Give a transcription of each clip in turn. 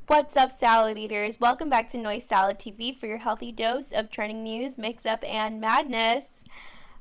What's up, salad eaters? Welcome back to Noise Salad TV for your healthy dose of trending news, mix-up, and madness.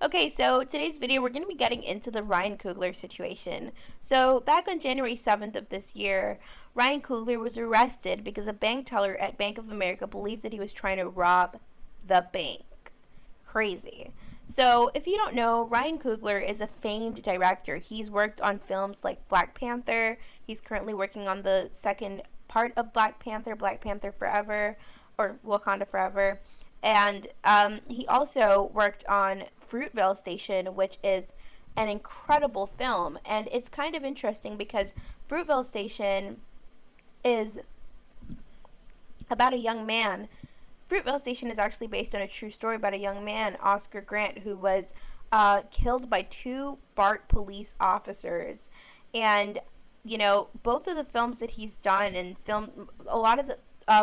Okay, so today's video, we're going to be getting into the Ryan Coogler situation. So back on January 7th of this year, Ryan Coogler was arrested because a bank teller at Bank of America believed that he was trying to rob the bank. Crazy. So, if you don't know, Ryan Coogler is a famed director. He's worked on films like Black Panther. He's currently working on the second part of Black Panther Forever, or Wakanda Forever. And he also worked on Fruitvale Station, which is an incredible film. And it's kind of interesting because Fruitvale Station is about a young man. Fruitvale Station is actually based on a true story about a young man, Oscar Grant, who was killed by two BART police officers. And, you know, both of the films that he's done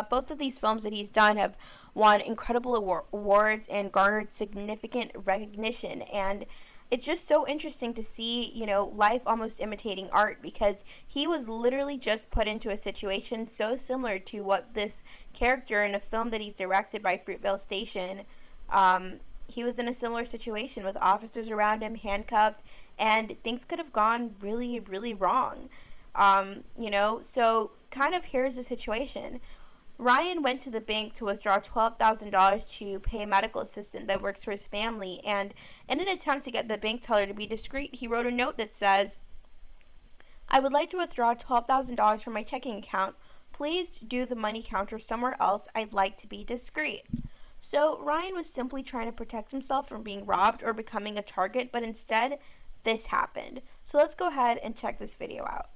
both of these films that he's done have won incredible awards and garnered significant recognition. And it's just so interesting to see, you know, life almost imitating art, because he was literally just put into a situation so similar to what this character in a film that he's directed by Fruitvale Station, he was in a similar situation with officers around him, handcuffed, and things could have gone really, really wrong. So kind of here's the situation. Ryan went to the bank to withdraw $12,000 to pay a medical assistant that works for his family, and in an attempt to get the bank teller to be discreet, he wrote a note that says, "I would like to withdraw $12,000 from my checking account. Please do the money counter somewhere else. I'd like to be discreet." So Ryan was simply trying to protect himself from being robbed or becoming a target, but instead, this happened. So let's go ahead and check this video out.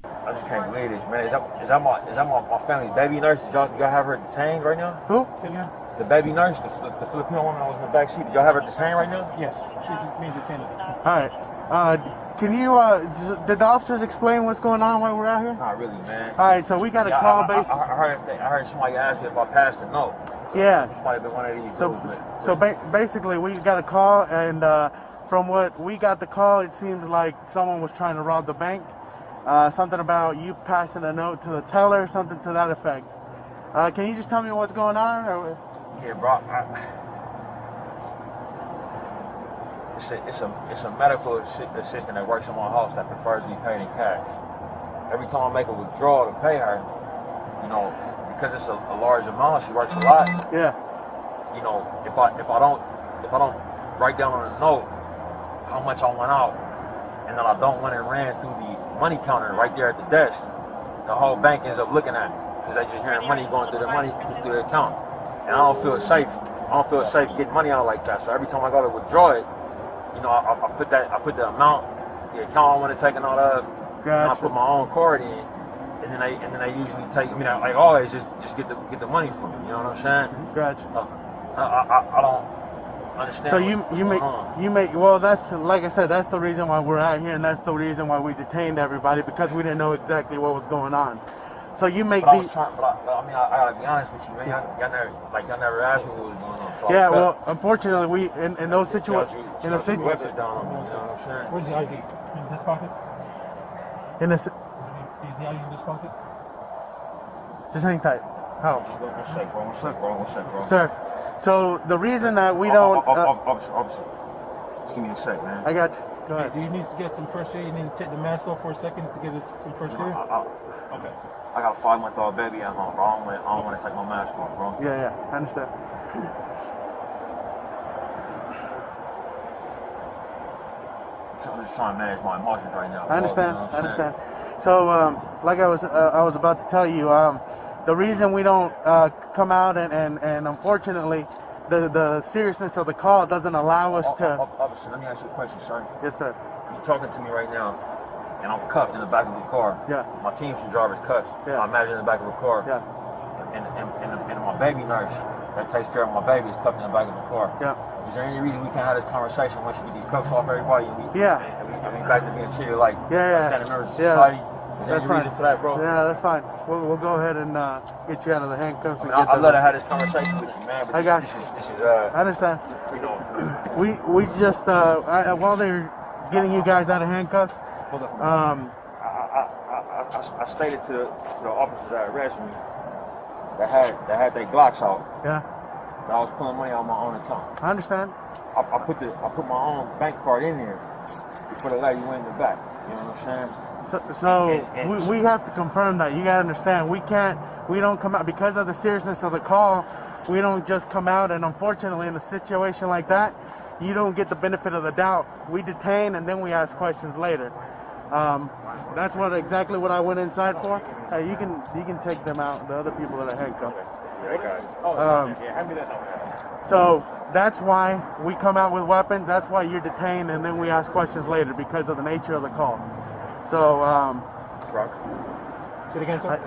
I just can't believe this, man. Is that my family's baby nurse? Did y'all have her detained right now? Who? The baby nurse, the Filipino woman that was in the back seat. Did y'all have her detained right now? Yes, she's being detained. All right. Can you, did the officers explain what's going on while we're out here? Not really, man. All right, so we got a call based. I heard somebody ask me if I passed a note. Yeah. It's probably been one of these. So basically, we got a call, and from what we got the call, it seems like someone was trying to rob the bank. Something about you passing a note to the teller, something to that effect. Can you just tell me what's going on? Or? Yeah, bro. It's a medical assistant that works in my house that prefers to be paid in cash. Every time I make a withdrawal to pay her, you know, because it's a large amount, she works a lot. Yeah. You know, if I don't write down on a note how much I want out, and then I don't want it ran through the money counter right there at the desk, the whole bank ends up looking at it because they just hearing money going through through the account, and I don't feel safe. I don't feel safe getting money out like that. So every time I go to withdraw it, you know, I put the amount, the account I want to take it out of, Gotcha. and I put my own card in, and then they usually take. I mean, like always, just get the money from me. You know what I'm saying? Gotcha. I don't understand. So you make well. That's like I said. That's the reason why we're out here, and that's the reason why we detained everybody, because we didn't know exactly what was going on. So you make these. I gotta be honest with you, man. Y'all never asked me what was going on. So Yeah, well, unfortunately, we in those situations, in a situation, you know what I'm saying? Where's the ID? In this pocket? Is the ID in this pocket? Just hang tight. How? One sec, bro. Sir, so the reason that we don't... Officer, just give me a sec, man. I got you. Go ahead. Do you need to get some first aid? You need to take the mask off for a second to get some first aid? Okay. I got a 5-month-old baby at home, bro. I don't want to take my mask off, bro. Yeah, I understand. I'm just trying to manage my emotions right now. I understand. You know I understand. So, like I was about to tell you, the reason we don't come out and unfortunately, the seriousness of the call doesn't allow us to. Officer, let me ask you a question, sir. Yes, sir. You're talking to me right now, and I'm cuffed in the back of the car. Yeah. My teamster driver's cuffed. Yeah. I imagine in the back of the car. Yeah. And my baby nurse that takes care of my baby is cuffed in the back of the car. Yeah. Is there any reason we can't have this conversation once you get these cuffs off everybody? And we back to being treated like standard members of society? Is there any reason for that, bro? Yeah, that's fine. We'll go ahead and get you out of the handcuffs. I'd love to have this conversation with you, man. But I got this you. is I understand. you know. We just while they're getting you guys out of handcuffs. Hold up. I I stated to the officers that arrested me that had their Glocks out. Yeah. That I was pulling money out of my own account. I understand. I put my own bank card in there before the lady went in the back. You know what I'm saying? So we have to confirm that. You gotta understand, we don't come out because of the seriousness of the call. We don't just come out, and unfortunately, in a situation like that, you don't get the benefit of the doubt. We detain and then we ask questions later. That's exactly what I went inside for. Hey, you can take them out. The other people that are handcuffed. So that's why we come out with weapons. That's why you're detained, and then we ask questions later because of the nature of the call. So, Say it again, sir.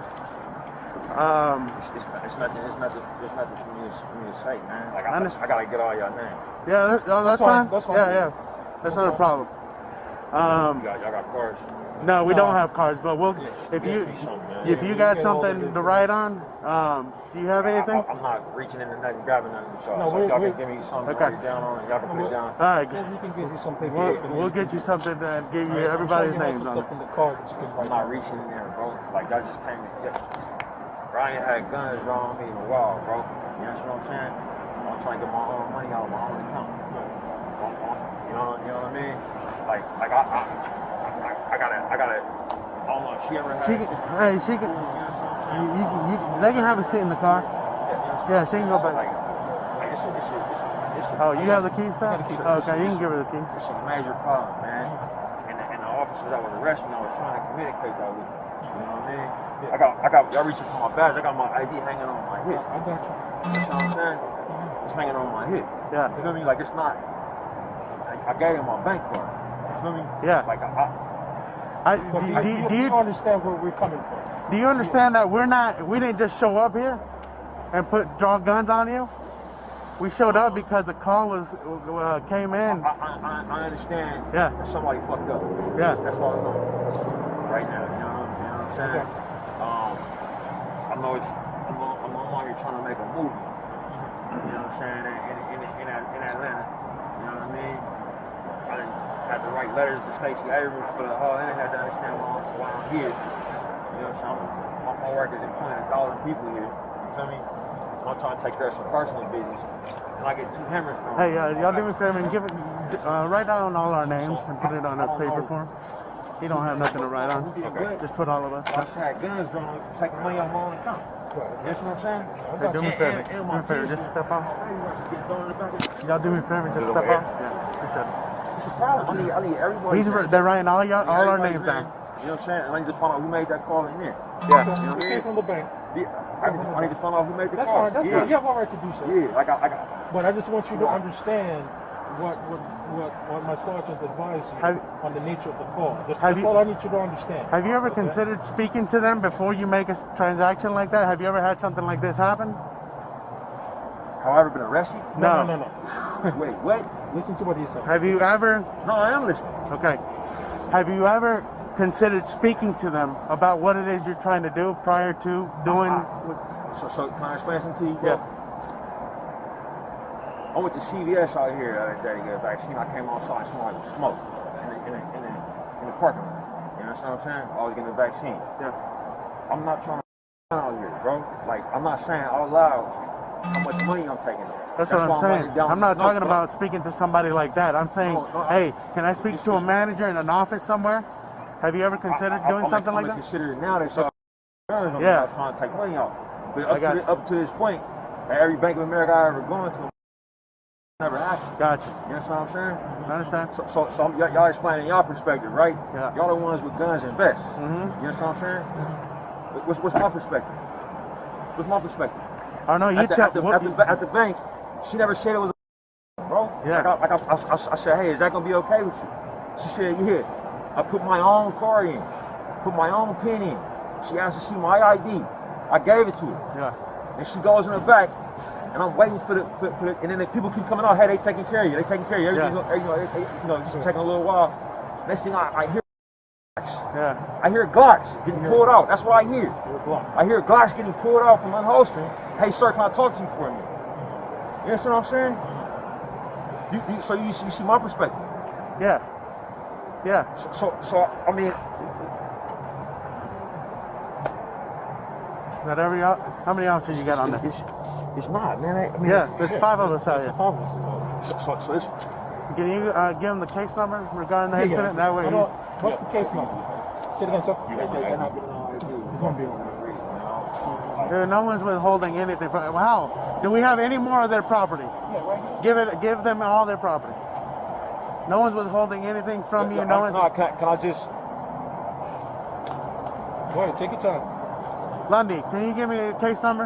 It's nothing for me to say, man. Like I gotta get all y'all names. Yeah, that's fine. That's fine. Yeah, that's not a problem. Y'all got cards. No, we don't have cards, but if you got something to write on, do you have anything? I'm not reaching into nothing, grabbing nothing with y'all. No, So y'all can give me something to write down on, and y'all can put it down. All right, So we can give you some paper. we'll get you something that give you everybody's names on it. From the card that you can I'm write. not reaching in there, bro. Like that just came in. Yeah. Ryan had guns on me in a while, bro. You know what I'm saying? I'm trying to get my own money out of my own account. You know what I mean? Like I gotta. I don't know if she ever had. She can. They can have a seat in the car. Yeah, she can go back. Oh, you have the keys, though? Okay, you can give her the keys. It's a major problem, man. And the officers that was arresting me, I was trying to communicate that with them. You know what I mean? Y'all reaching for my badge. I got my ID hanging on my hip. I got you. You know what I'm saying? It's hanging on my hip. Yeah. You feel me? Like it's not. I gave him my bank card. You feel me? Yeah. Like Do you understand where we're coming from? Do you understand that we didn't just show up here and draw guns on you? We showed up because the call came in. I understand. Yeah. That somebody fucked up. Yeah. That's all I know. Right now, you know what I'm saying? Okay. I'm out here trying to make a movie. You know what I'm saying? In Atlanta. You know what I mean? I didn't have to write letters to Stacey Abrams for the whole internet to understand why I'm here. You know what I'm saying? My work is employing 1,000 people here. You feel me? I'm trying to take care of some personal business. And I get 2 hammers from Hey, y'all do me a favor and write down all our names and put it on a paper form. He don't have nothing to write on. Okay. Just put all of us. I've had guns drawn, taking money off my own account. You know what I'm saying? Hey, do me a favor. Do me a favor. Just step out. Y'all do me a favor. Just step out. Yeah, appreciate it. It's a problem. I need everybody. They're writing all our names down. You know what I'm saying? And I need to find out who made that call in there. Yeah. You know what I It came mean? from the bank. I need to find out who made the That's call. fine. That's fine. You have all right to do so. Yeah, I got. But I just want you to understand what my sergeant advised you on the nature of the call. That's all I need you to understand. Have you ever considered speaking to them before you make a transaction like that? Have you ever had something like this happen? Have I ever been arrested? No. Wait, what? Listen to what he said. Have you ever? No, I am listening. Okay. Have you ever considered speaking to them about what it is you're trying to do prior to doing? So can I explain something to you? Yeah. I went to CVS out here the other day to get a vaccine. I came outside and smelled like smoke in the parking lot. You know what I'm saying? I was getting a vaccine. Yeah. I'm not trying to out here, bro. Like, I'm not saying out loud how much money I'm taking. That's what I'm saying. I'm not talking about speaking to somebody like that. I'm saying, hey, can I speak to a manager in an office somewhere? Have you ever considered doing something like that? I'm consider it now that y'all I'm trying to take money out. But up to this point, at every Bank of America I ever gone to, never happened. Gotcha. You know what I'm saying? I understand. So y'all explaining y'all perspective, right? Yeah. Y'all the ones with guns and vests. Mm-hmm. You know what I'm saying? What's my perspective? What's my perspective? I know you At the bank, she never said it was a bro. Yeah. I said, hey, is that gonna be okay with you? She said, yeah. I put my own card in, put my own pin in. She asked to see my ID. I gave it to her. Yeah. And she goes in the back, and I'm waiting for the and then the people keep coming out. Hey, they taking care of you. They taking care of you. Everything's it's taking a little while. Next thing I hear. Yeah. I hear Glocks getting pulled out. That's what I hear. I hear Glocks getting pulled out from unholstering. Hey, sir, can I talk to you for a minute? You understand what I'm saying? So you see my perspective. Yeah. Yeah. So I mean, that every how many officers you got on there? It's not, man. I mean, Yeah, there's 5 of us out here. So it's Can you give him the case number regarding the incident? That way he's... What's the case number? Say it again, sir. It's gonna be on. Dude, no one's withholding anything from... How? Do we have any more of their property? Yeah, right here. Give them all their property. No one's withholding anything from you. No one's... Can I just... Go ahead, take your time. Lundy, can you give me a case number?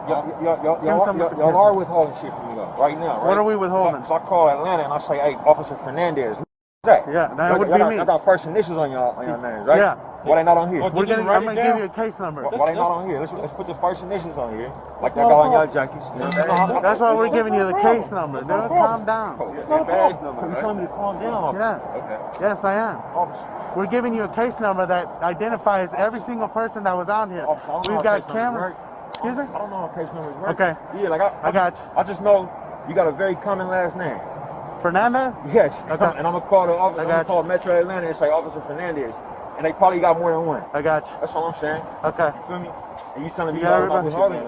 Y'all are withholding shit from me though, right now, right? What are we withholding? So I call Atlanta and I say, hey, Officer Fernandez. That? Yeah, that would be me. I got first initials on your names, right? Yeah. Why they not on here? I'm going to give you a case number. Why they not on here? Let's put the first initials on here, like y'all got on y'all junkies. That's why we're giving you the case number, dude. Calm down. Badge number. You telling me to calm down? Yeah. Okay. Yes, I am. Officer. We're giving you a case number that identifies every single person that was on here. We've got cameras. Excuse me? I don't know how case numbers work. Okay. Yeah, like I got you. I just know you got a very common last name. Fernandez? Yes. Okay. And I'm gonna call the office. I I'm got gonna call Metro Atlanta and say Officer Fernandez, and they probably got more than one. I got you. That's all I'm saying. Okay. You feel me? And you telling me You got y'all everybody? withholding?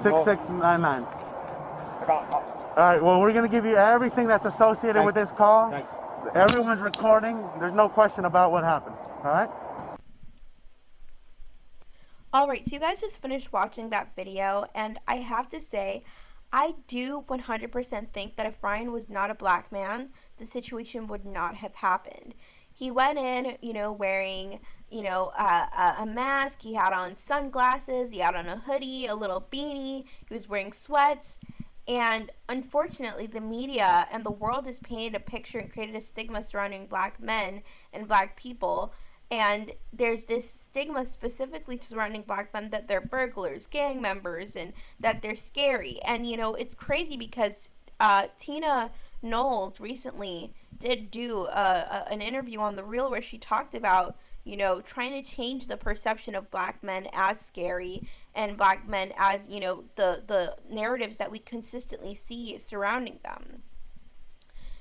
6699. All All right, well, we're going to give you everything that's associated with this call. Thank you. Everyone's recording. There's no question about what happened. All right? Alright, so you guys just finished watching that video, and I have to say, I do 100% think that if Ryan was not a black man, the situation would not have happened. He went in, wearing, a mask. He had on sunglasses. He had on a hoodie, a little beanie. He was wearing sweats. And unfortunately, the media and the world has painted a picture and created a stigma surrounding black men and black people. And there's this stigma specifically surrounding black men that they're burglars, gang members, and that they're scary. And, it's crazy because Tina Knowles recently did do an interview on The Real where she talked about, trying to change the perception of black men as scary and black men as, the narratives that we consistently see surrounding them.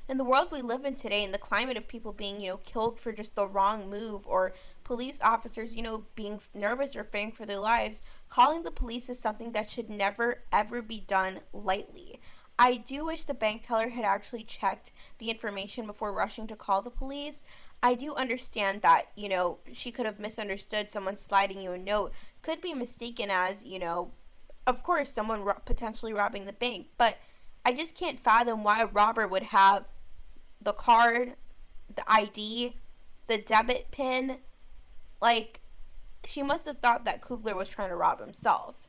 In the world we live in today, in the climate of people being, killed for just the wrong move, or police officers, being nervous or fearing for their lives, calling the police is something that should never, ever be done lightly. I do wish the bank teller had actually checked the information before rushing to call the police. I do understand that, she could have misunderstood someone sliding you a note, could be mistaken as, of course, someone potentially robbing the bank, but I just can't fathom why a robber would have the card, the ID, the debit pin. Like, she must have thought that Coogler was trying to rob himself.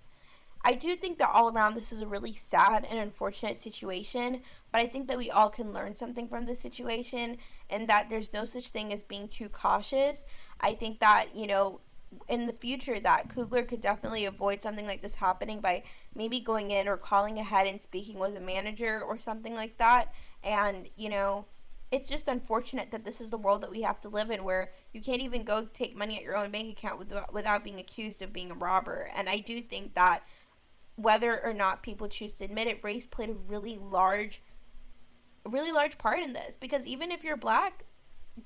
I do think that all around this is a really sad and unfortunate situation, but I think that we all can learn something from this situation, and that there's no such thing as being too cautious. I think that, in the future, that Coogler could definitely avoid something like this happening by maybe going in or calling ahead and speaking with a manager or something like that. And, it's just unfortunate that this is the world that we have to live in, where you can't even go take money at your own bank account without being accused of being a robber. And I do think that whether or not people choose to admit it, race played a really large part in this. Because even if you're black,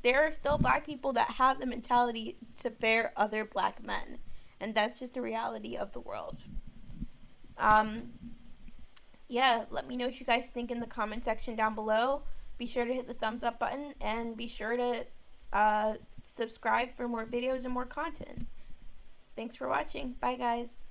there are still black people that have the mentality to fear other black men. And that's just the reality of the world. Yeah, let me know what you guys think in the comment section down below. Be sure to hit the thumbs up button, and be sure to subscribe for more videos and more content. Thanks for watching. Bye, guys.